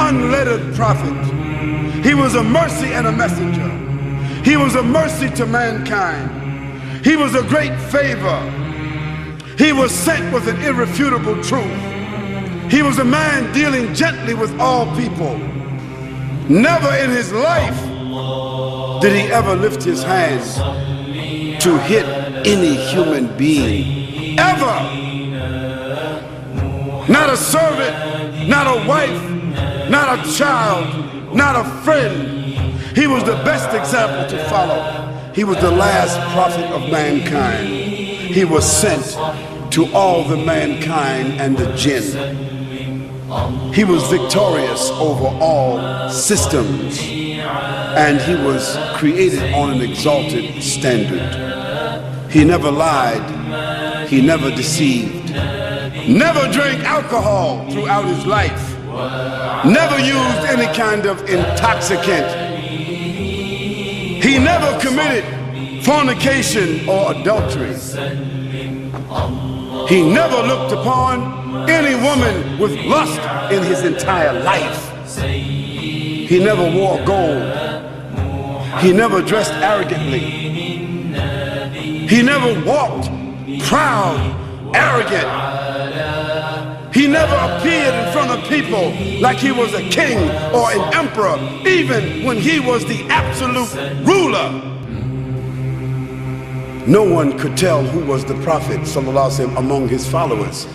unlettered prophet. He was a mercy and a messenger. He was a mercy to mankind. He was a great favor. He was sent with an irrefutable truth. He was a man dealing gently with all people. Never in his life did he ever lift his hands to hit any human being, ever. Not a servant, not a wife, not a child, not a friend. He was the best example to follow. He was the last prophet of mankind. He was sent to all the mankind and the jinn. He was victorious over all systems, and he was created on an exalted standard. He never lied, he never deceived, never drank alcohol throughout his life, never used any kind of intoxicant. He never committed fornication or adultery. He never looked upon any woman with lust in his entire life. He never wore gold. He never dressed arrogantly. He never walked proud, arrogant. He never appeared in front of people like he was a king or an emperor, even when he was the absolute ruler. No one could tell who was the Prophet ﷺ among his followers,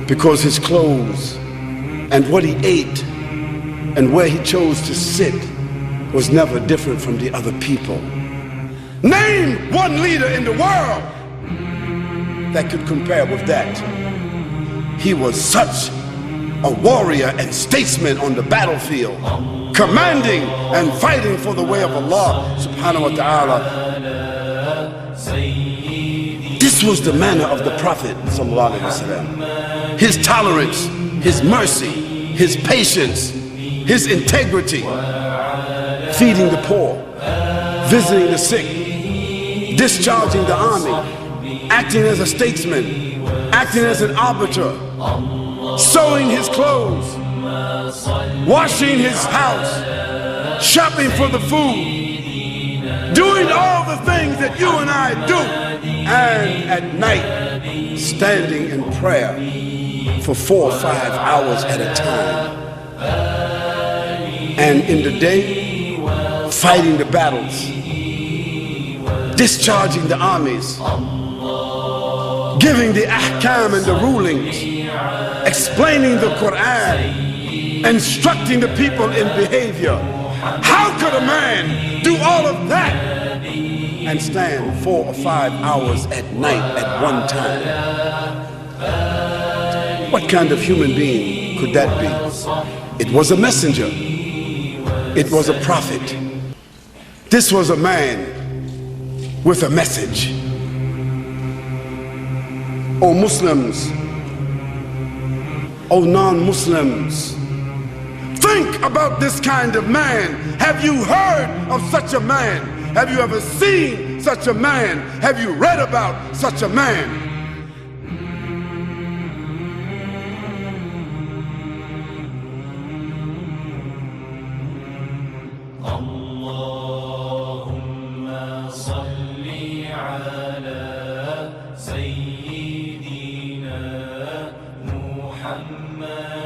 because his clothes and what he ate and where he chose to sit was never different from the other people. Name one leader in the world that could compare with that. He was such a warrior and statesman on the battlefield, commanding and fighting for the way of Allah subhanahu wa ta'ala. This was the manner of the Prophet sallallahu alaihi wasallam. His tolerance, his mercy, his patience, his integrity, feeding the poor, visiting the sick, discharging the army, acting as a statesman, acting as an arbiter, sewing his clothes, washing his house, shopping for the food, doing all the things that you and I do, and at night standing in prayer for 4 or 5 hours at a time, and in the day fighting the battles, discharging the armies, giving the ahkam and the rulings, explaining the Quran, instructing the people in behavior. How could a man do all of that and stand 4 or 5 hours at night at one time? What kind of human being could that be? It was a messenger. It was a prophet. This was a man with a message. O Muslims, O non-Muslims, think about this kind of man. Have you heard of such a man? Have you ever seen such a man? Have you read about such a man? سيدنا محمد